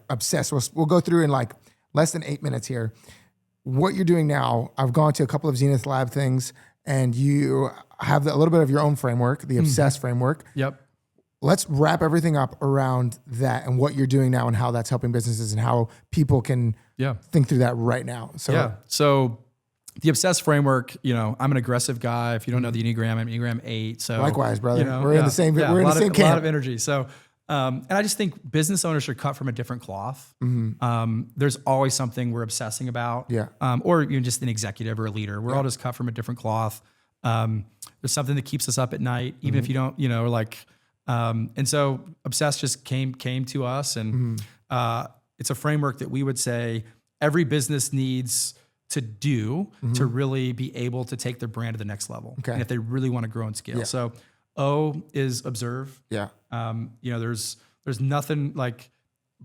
obsessed. We'll go through in like less than 8 minutes here. What you're doing now, I've gone to a couple of Zenith Lab things, and you have a little bit of your own framework, the obsessed framework. Yep. Let's wrap everything up around that and what you're doing now and how that's helping businesses and how people can think through that right now. So the obsessed framework, I'm an aggressive guy. If you don't know the Enneagram, I'm Enneagram 8. So likewise, brother. We're in the same camp. A lot of energy. So, and I just think business owners are cut from a different cloth. There's always something we're obsessing about. Yeah. Or you're just an executive or a leader. We're all just cut from a different cloth. There's something that keeps us up at night, even if you don't, and so obsessed just came to us, and it's a framework that we would say every business needs to do to really be able to take their brand to the next level. Okay. And if they really want to grow and scale. Yeah. So O is observe. Yeah. There's nothing like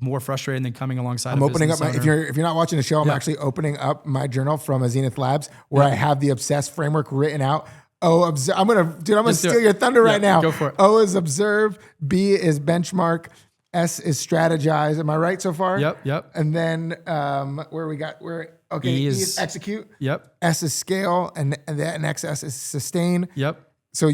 more frustrating than coming alongside. I'm opening up if you're not watching the show, I'm actually opening up my journal from Zenith Labs where I have the obsessed framework written out. O, I'm gonna steal your thunder right now. Go for it. O is observe. B is benchmark. S is strategize. Am I right so far? Yep. And then E is execute. Yep. S is scale, and XS is sustain. Yep. So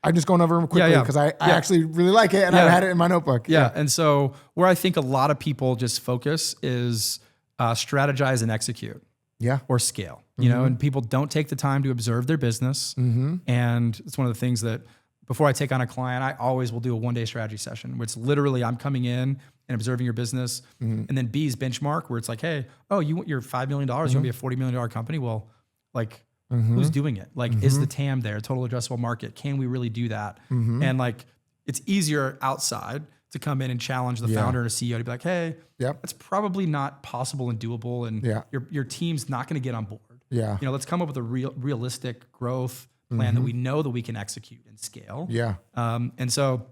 I'm just going over them quickly because I actually really like it, and I had it in my notebook. Yeah. And so where I think a lot of people just focus is strategize and execute. Yeah. Or scale, and people don't take the time to observe their business. And it's one of the things that before I take on a client, I always will do a 1-day strategy session where it's literally I'm coming in and observing your business. And then B is benchmark, where it's like, hey, you're $5 million, you want to be a $40 million company? Well, like who's doing it? Like, is the TAM there, total addressable market? Can we really do that? And like, it's easier outside to come in and challenge the founder or CEO to be like, hey, it's probably not possible and doable, and your team's not going to get on board. Yeah. Let's come up with a realistic growth plan that we know that we can execute and scale. Yeah. And so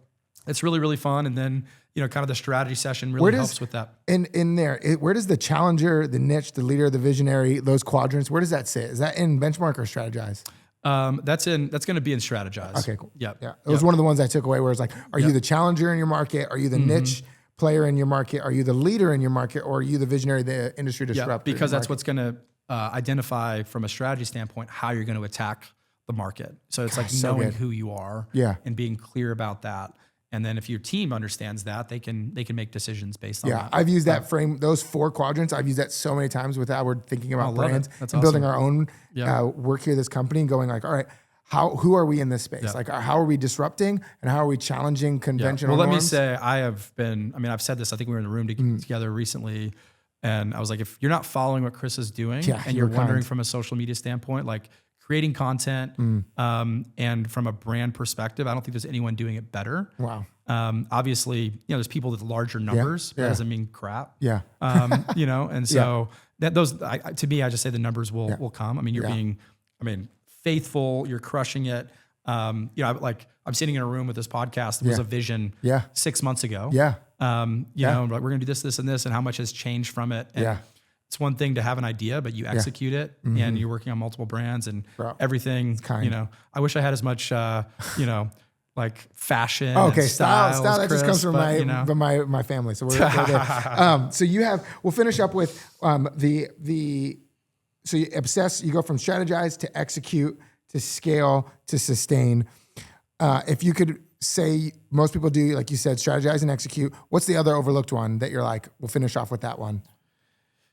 it's really, really fun. And then, kind of the strategy session really helps with that. In there, where does the challenger, the niche, the leader, the visionary, those quadrants, where does that sit? Is that in benchmark or strategize? That's going to be in strategize. Okay, cool. Yeah. It was one of the ones I took away where it's like, are you the challenger in your market? Are you the niche player in your market? Are you the leader in your market? Or are you the visionary, the industry disruptor? Because that's what's going to identify from a strategy standpoint how you're going to attack the market. So it's knowing who you are and being clear about that. And then if your team understands that, they can make decisions based on that. Yeah, I've used that frame, those 4 quadrants. I've used that so many times with how we're thinking about brands and awesome. Building our own work here, this company, and going like, all right, who are we in this space? Like, how are we disrupting and how are we challenging conventional norms? Let me say, I've said this, I think we were in the room together recently, and I was like, if you're not following what Chris is doing and you're wondering from a social media standpoint, like creating content and from a brand perspective, I don't think there's anyone doing it better. Wow. Obviously, there's people with larger numbers, but that doesn't mean crap. Yeah. And so that to me, I just say the numbers will come. I mean, you're being, faithful, you're crushing it. I'm sitting in a room with this podcast. It was a vision 6 months ago. Yeah. We're going to do this, and this, and how much has changed from it. And it's one thing to have an idea, but you execute it and you're working on multiple brands and everything, I wish I had as much, like fashion. Okay. Style that just comes from my family. So we're there. So we'll finish up with, so you obsess, you go from strategize to execute, to scale, to sustain. If you could say, most people do, like you said, strategize and execute. What's the other overlooked one that you're like, we'll finish off with that one?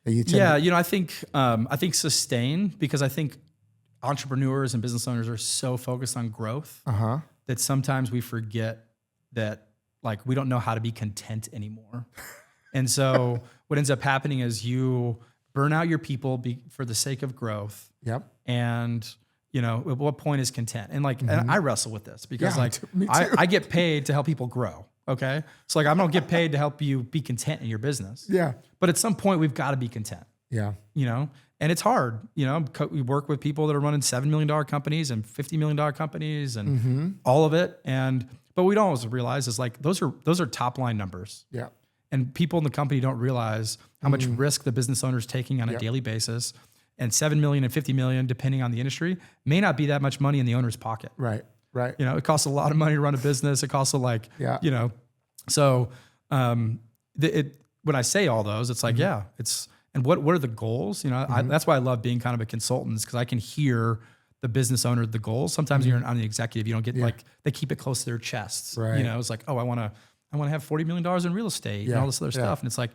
I think sustain, because I think entrepreneurs and business owners are so focused on growth that sometimes we forget that, like, we don't know how to be content anymore. And so what ends up happening is you burn out your people for the sake of growth. Yep. And at what point is content? And like, and I wrestle with this because me too. I get paid to help people grow. Okay. So like, I don't get paid to help you be content in your business. Yeah. But at some point we've got to be content. Yeah. And it's hard, we work with people that are running $7 million companies and $50 million companies and all of it. But we don't always realize is like, those are top line numbers. Yeah. And people in the company don't realize how much risk the business owner is taking on a daily basis. And 7 million and 50 million, depending on the industry, may not be that much money in the owner's pocket. Right. It costs a lot of money to run a business. It costs so when I say all those, it's like, and what are the goals? That's why I love being kind of a consultant, because I can hear the business owner, the goals. Sometimes you're on the executive, you don't get they keep it close to their chests. Right. It's like, oh, I want to have $40 million in real estate and all this other stuff. And it's like,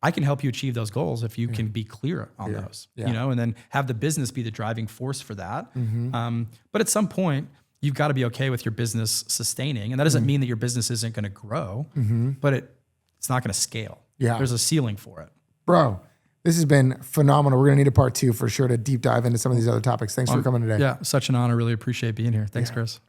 I can help you achieve those goals if you can be clear on those, and then have the business be the driving force for that. But at some point, you've got to be okay with your business sustaining. And that doesn't mean that your business isn't going to grow, but it's not going to scale. Yeah. There's a ceiling for it. Bro, this has been phenomenal. We're going to need a part 2 for sure to deep dive into some of these other topics. Thanks for coming today. Yeah, such an honor. Really appreciate being here. Thanks, Chris.